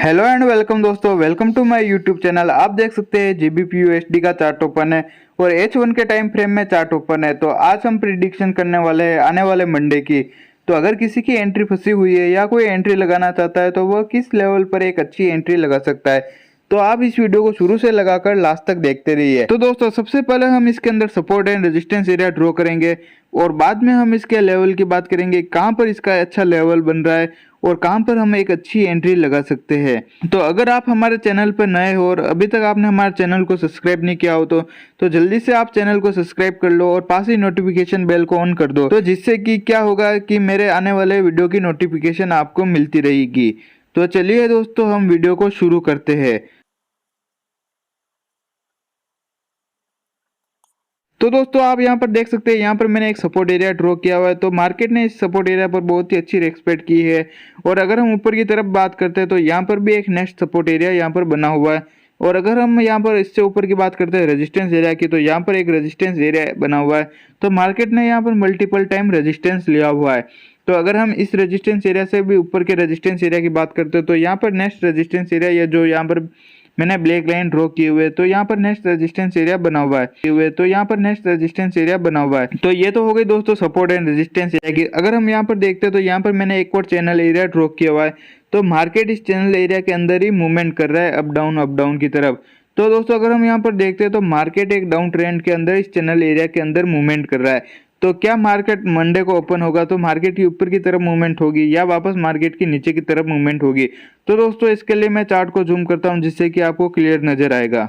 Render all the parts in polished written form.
Hello and welcome दोस्तों, welcome to my YouTube channel. आप देख सकते हैं जीबीपी यूएसडी का चार्ट ओपन है और H1 के टाइम फ्रेम में चार्ट ओपन है। तो आज हम प्रिडिक्शन करने वाले हैं आने वाले मंडे की। तो अगर किसी की एंट्री फंसी हुई है या कोई एंट्री लगाना चाहता है तो वह किस लेवल पर एक अच्छी एंट्री लगा सकता है। तो आप इस वीडियो को शुरू से लगाकर लास्ट तक देखते रहिए। तो दोस्तों सबसे पहले हम इसके अंदर support and resistance area draw करेंगे और बाद में हम इसके लेवल की बात करेंगे, कहाँ पर इसका अच्छा लेवल बन रहा है और कहाँ पर हम एक अच्छी एंट्री लगा सकते हैं। तो अगर आप हमारे चैनल पर नए हो और अभी तक आपने हमारे चैनल को सब्सक्राइब नहीं किया हो तो जल्दी से आप चैनल को सब्सक्राइब कर लो और पास ही नोटिफिकेशन बेल को ऑन कर दो। तो जिससे कि क्या होगा कि मेरे आने वाले वीडियो की नोटिफिकेशन आपको मिलती रहेगी। तो चलिए दोस्तों हम वीडियो को शुरू करते हैं। तो दोस्तों आप यहाँ पर देख सकते हैं, यहाँ पर मैंने एक सपोर्ट एरिया ड्रॉ किया हुआ है। तो मार्केट ने इस सपोर्ट एरिया पर बहुत ही अच्छी रेस्पेक्ट की है। और अगर हम ऊपर की तरफ बात करते हैं तो यहाँ पर भी एक नेक्स्ट सपोर्ट एरिया यहाँ पर बना हुआ है। और अगर हम यहाँ पर इससे ऊपर की बात करते हैं रेजिस्टेंस एरिया की, तो यहाँ पर एक रेजिस्टेंस एरिया बना हुआ है। तो मार्केट ने यहाँ पर मल्टीपल टाइम रेजिस्टेंस लिया हुआ है। तो अगर हम इस रेजिस्टेंस एरिया से भी ऊपर के रेजिस्टेंस एरिया की बात करते हैं तो यहाँ पर नेक्स्ट रेजिस्टेंस एरिया या जो यहाँ पर मैंने ब्लैक लाइन ड्रॉ किए हुए, तो यहाँ पर नेक्स्ट रेजिस्टेंस एरिया बना हुआ है। तो यहाँ पर नेक्स्ट रेजिस्टेंस एरिया बना हुआ है। तो ये तो हो गई दोस्तों सपोर्ट एंड रेजिस्टेंस एरिया की। अगर हम यहाँ पर देखते हैं तो यहाँ पर मैंने एक और चैनल एरिया ड्रॉ किया हुआ है। तो मार्केट इस चैनल एरिया के अंदर ही मूवमेंट कर रहा है अप डाउन की तरफ। तो दोस्तों अगर हम यहाँ पर देखते हैं तो मार्केट एक डाउन ट्रेंड के अंदर इस चैनल एरिया के अंदर मूवमेंट कर रहा है। तो क्या मार्केट मंडे को ओपन होगा तो मार्केट की ऊपर की तरफ मूवमेंट होगी या वापस मार्केट की नीचे की तरफ मूवमेंट होगी। तो दोस्तों इसके लिए मैं चार्ट को जूम करता हूं जिससे कि आपको क्लियर नजर आएगा।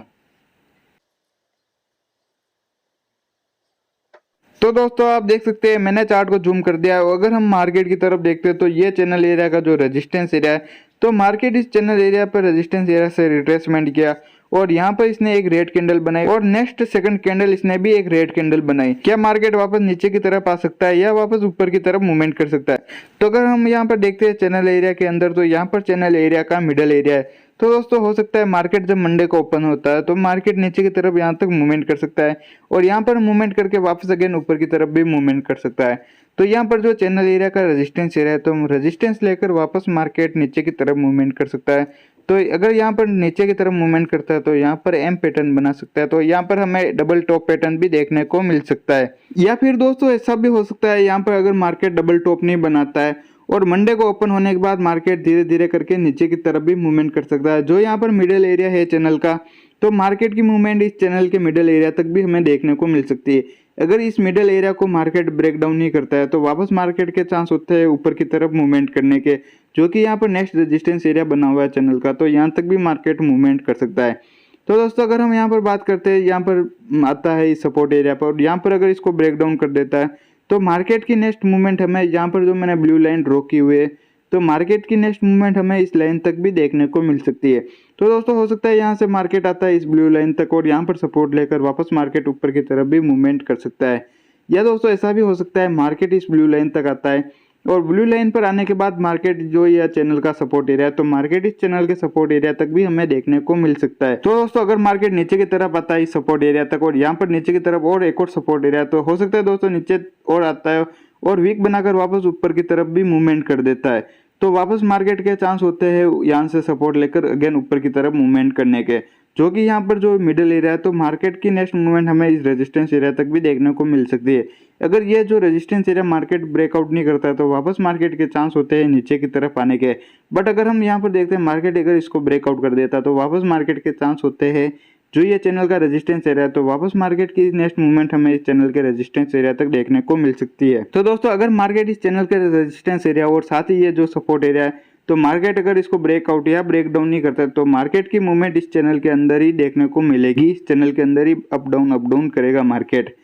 तो दोस्तों आप देख सकते हैं मैंने चार्ट को जूम कर दिया है। अगर हम मार्केट की तरफ देखते हैं तो ये चैनल एरिया का जो रेजिस्टेंस एरिया है, तो मार्केट इस चैनल एरिया पर रेजिस्टेंस एरिया से रिट्रेसमेंट किया और यहाँ पर इसने एक रेड कैंडल बनाई और नेक्स्ट सेकंड कैंडल इसने भी एक रेड कैंडल बनाई। क्या मार्केट वापस नीचे की तरफ आ सकता है या वापस ऊपर की तरफ मूवमेंट कर सकता है। तो अगर हम यहाँ पर देखते हैं चैनल एरिया के अंदर, तो यहाँ पर चैनल एरिया का मिडल एरिया है। तो दोस्तों हो सकता है मार्केट जब मंडे को ओपन होता है तो मार्केट नीचे की तरफ यहाँ तक मूवमेंट कर सकता है और यहाँ पर मूवमेंट करके वापस अगेन ऊपर की तरफ भी मूवमेंट कर सकता है। तो यहाँ पर जो चैनल एरिया का रेजिस्टेंस एरिया है, तो रेजिस्टेंस लेकर वापस मार्केट नीचे की तरफ मूवमेंट कर सकता है। तो अगर यहाँ पर नीचे की तरफ मूवमेंट करता है तो यहाँ पर एम पैटर्न बना सकता है। तो यहाँ पर हमें डबल टॉप पैटर्न भी देखने को मिल सकता है। या फिर दोस्तों ऐसा भी हो सकता है यहाँ पर अगर मार्केट डबल टॉप नहीं बनाता है और मंडे को ओपन होने के बाद मार्केट धीरे धीरे करके नीचे की तरफ भी मूवमेंट कर सकता है। जो यहाँ पर मिडिल एरिया है चैनल का, तो मार्केट की मूवमेंट इस चैनल के मिडिल एरिया तक भी हमें देखने को मिल सकती है। अगर इस मिडिल एरिया को मार्केट ब्रेक डाउन नहीं करता है तो वापस मार्केट के चांस होते हैं ऊपर की तरफ मूवमेंट करने के, जो कि यहाँ पर नेक्स्ट रेजिस्टेंस एरिया बना हुआ है चैनल का। तो यहाँ तक भी मार्केट मूवमेंट कर सकता है। तो दोस्तों अगर हम यहाँ पर बात करते हैं, यहाँ पर आता है इस सपोर्ट एरिया पर, यहाँ पर अगर इसको ब्रेक डाउन कर देता है तो मार्केट की नेक्स्ट मूवमेंट हमें यहाँ पर जो मैंने ब्लू लाइन ड्रॉ की हुई है, तो मार्केट की नेक्स्ट मूवमेंट हमें इस लाइन तक भी देखने को मिल सकती है। तो दोस्तों हो सकता है यहाँ से मार्केट आता है इस ब्लू लाइन तक और यहाँ पर सपोर्ट लेकर वापस मार्केट ऊपर की तरफ भी मूवमेंट कर सकता है। या दोस्तों ऐसा भी हो सकता है मार्केट इस ब्लू लाइन तक आता है और ब्लू लाइन पर आने के बाद मार्केट जो यह चैनल का सपोर्ट एरिया है, तो मार्केट इस चैनल के सपोर्ट एरिया तक भी हमें देखने को मिल सकता है। तो दोस्तों अगर मार्केट नीचे की तरफ आता है इस सपोर्ट एरिया तक और यहाँ पर नीचे की तरफ और एक और सपोर्ट एरिया, तो हो सकता है दोस्तों नीचे और आता है और वीक बनाकर वापस ऊपर की तरफ भी मूवमेंट कर देता है। तो वापस मार्केट के चांस होते हैं यहाँ से सपोर्ट लेकर अगेन ऊपर की तरफ मूवमेंट करने के, जो कि यहाँ पर जो मिडिल एरिया है, तो मार्केट की नेक्स्ट मूवमेंट हमें इस रेजिस्टेंस एरिया तक भी देखने को मिल सकती है। अगर ये जो रेजिस्टेंस एरिया मार्केट ब्रेकआउट नहीं करता है तो वापस मार्केट के चांस होते हैं नीचे की तरफ आने के। बट अगर हम यहाँ पर देखते हैं मार्केट अगर इसको ब्रेकआउट कर देता है तो वापस मार्केट के चांस होते हैं जो ये चैनल का रेजिस्टेंस एरिया है, तो वापस मार्केट की नेक्स्ट मूवमेंट हमें इस चैनल के रेजिस्टेंस एरिया तक देखने को मिल सकती है। तो दोस्तों अगर मार्केट इस चैनल के रेजिस्टेंस एरिया और साथ ही ये जो सपोर्ट एरिया है, तो मार्केट अगर इसको ब्रेकआउट या ब्रेक डाउन नहीं करता तो मार्केट की मूवमेंट इस चैनल के अंदर ही देखने को मिलेगी। इस चैनल के अंदर ही अप डाउन करेगा मार्केट।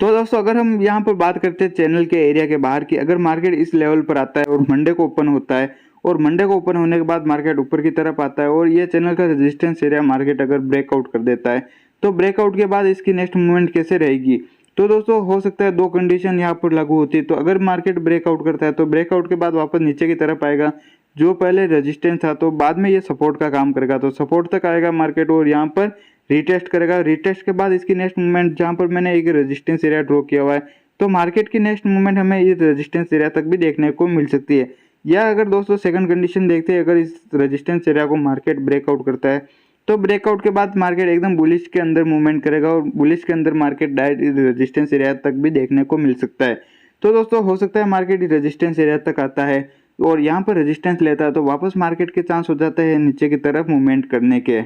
तो दोस्तों अगर हम यहाँ पर बात करते हैं चैनल के एरिया के बाहर की, अगर मार्केट इस लेवल पर आता है और मंडे को ओपन होता है और मंडे को ओपन होने के बाद मार्केट ऊपर की तरफ आता है और ये चैनल का रेजिस्टेंस एरिया मार्केट अगर ब्रेकआउट कर देता है, तो ब्रेकआउट के बाद इसकी नेक्स्ट मूवमेंट कैसे रहेगी। तो दोस्तों हो सकता है दो कंडीशन यहाँ पर लागू होती है। तो अगर मार्केट ब्रेकआउट करता है तो ब्रेकआउट के बाद वापस नीचे की तरफ आएगा, जो पहले रेजिस्टेंस था, तो बाद में ये सपोर्ट का काम करेगा। तो सपोर्ट तक आएगा मार्केट और यहाँ पर रीटेस्ट करेगा। रीटेस्ट के बाद इसकी नेक्स्ट मूवमेंट, जहाँ पर मैंने एक रेजिस्टेंस एरिया ड्रॉ किया हुआ है, तो मार्केट की नेक्स्ट मूवमेंट हमें इस रेजिस्टेंस एरिया तक भी देखने को मिल सकती है। या अगर दोस्तों सेकंड कंडीशन देखते हैं, अगर इस रेजिस्टेंस एरिया को मार्केट ब्रेकआउट करता है तो ब्रेकआउट के बाद मार्केट एकदम बुलिश के अंदर मूवमेंट करेगा और बुलिश के अंदर मार्केट डायरेक्ट रेजिस्टेंस एरिया तक भी देखने को मिल सकता है। तो दोस्तों हो सकता है मार्केट रेजिस्टेंस एरिया तक आता है और यहाँ पर रेजिस्टेंस लेता है तो वापस मार्केट के चांस हो जाते हैं नीचे की तरफ मूवमेंट करने के।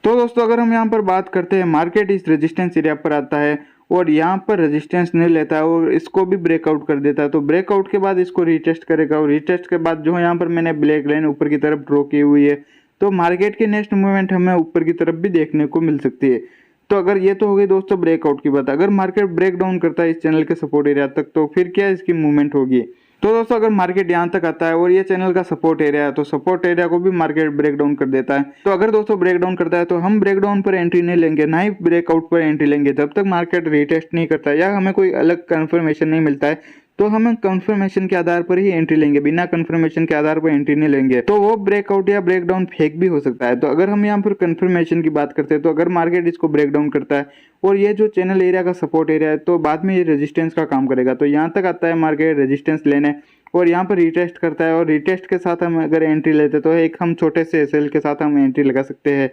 तो दोस्तों अगर हम यहाँ पर बात करते हैं, मार्केट इस रेजिस्टेंस एरिया पर आता है और यहाँ पर रेजिस्टेंस नहीं लेता है और इसको भी ब्रेकआउट कर देता है, तो ब्रेकआउट के बाद इसको रीटेस्ट करेगा और रीटेस्ट के बाद जो यहाँ पर मैंने ब्लैक लाइन ऊपर की तरफ ड्रॉ की हुई है, तो मार्केट की नेक्स्ट मूवमेंट हमें ऊपर की तरफ भी देखने को मिल सकती है। तो अगर ये तो हो गई दोस्तों ब्रेकआउट की बात। अगर मार्केट ब्रेक डाउन करता है इस चैनल के सपोर्ट एरिया तक, तो फिर क्या इसकी मूवमेंट होगी। तो दोस्तों अगर मार्केट यहाँ तक आता है और ये चैनल का सपोर्ट एरिया है, तो सपोर्ट एरिया को भी मार्केट ब्रेक डाउन कर देता है। तो अगर दोस्तों ब्रेक डाउन करता है तो हम ब्रेक डाउन पर एंट्री नहीं लेंगे, ना ही ब्रेकआउट पर एंट्री लेंगे जब तक मार्केट रीटेस्ट नहीं करता या हमें कोई अलग कंफर्मेशन नहीं मिलता है। तो हम कंफर्मेशन के आधार पर ही एंट्री लेंगे, बिना कंफर्मेशन के आधार पर एंट्री नहीं लेंगे। तो वो ब्रेकआउट या ब्रेकडाउन फेक भी हो सकता है। तो अगर हम यहाँ पर कंफर्मेशन की बात करते हैं, तो अगर मार्केट इसको ब्रेकडाउन करता है और ये जो चैनल एरिया का सपोर्ट एरिया है, तो बाद में ये रेजिस्टेंस का काम करेगा। तो यहाँ तक आता है मार्केट रेजिस्टेंस लेने और यहाँ पर रिटेस्ट करता है और रिटेस्ट के साथ हम अगर एंट्री लेते हैं तो एक हम छोटे से एसएल के साथ हम एंट्री लगा सकते हैं।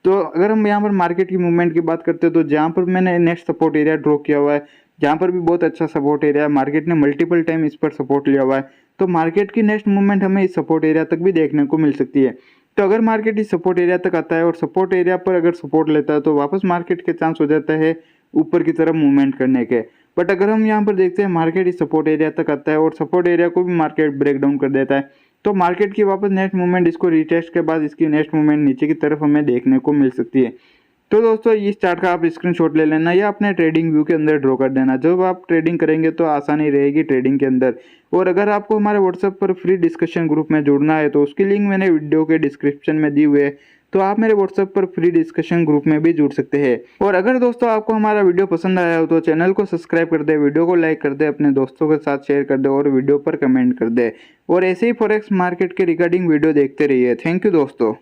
तो अगर हम यहाँ पर मार्केट की मूवमेंट की बात करते हैं, तो जहाँ पर मैंने नेक्स्ट सपोर्ट एरिया ड्रॉ किया हुआ है, जहाँ पर भी बहुत अच्छा सपोर्ट एरिया है, मार्केट ने मल्टीपल टाइम इस पर सपोर्ट लिया हुआ है, तो मार्केट की नेक्स्ट मूवमेंट हमें इस सपोर्ट एरिया तक भी देखने को मिल सकती है। तो अगर मार्केट इस सपोर्ट एरिया तक आता है और सपोर्ट एरिया पर अगर सपोर्ट लेता है, तो वापस मार्केट के चांस हो जाता है ऊपर की तरफ मूवमेंट करने के। बट अगर हम यहाँ पर देखते हैं मार्केट इस सपोर्ट एरिया तक आता है और सपोर्ट एरिया को भी मार्केट ब्रेक डाउन कर देता है, तो मार्केट की वापस नेक्स्ट मूवमेंट इसको रिटेस्ट के बाद इसकी नेक्स्ट मूवमेंट नीचे की तरफ हमें देखने को मिल सकती है। तो दोस्तों इस चार्ट का आप स्क्रीनशॉट ले लेना या अपने ट्रेडिंग व्यू के अंदर ड्रॉ कर देना। जब आप ट्रेडिंग करेंगे तो आसानी रहेगी ट्रेडिंग के अंदर। और अगर आपको हमारे व्हाट्सएप पर फ्री डिस्कशन ग्रुप में जुड़ना है, तो उसकी लिंक मैंने वीडियो के डिस्क्रिप्शन में दी हुई है, तो आप मेरे व्हाट्सएप पर फ्री डिस्कशन ग्रुप में भी जुड़ सकते हैं। और अगर दोस्तों आपको हमारा वीडियो पसंद आया हो तो चैनल को सब्सक्राइब कर दे, वीडियो को लाइक कर दे, अपने दोस्तों के साथ शेयर कर दे और वीडियो पर कमेंट कर दे। और ऐसे ही फॉरेक्स मार्केट के रिगार्डिंग वीडियो देखते रहिए। थैंक यू दोस्तों।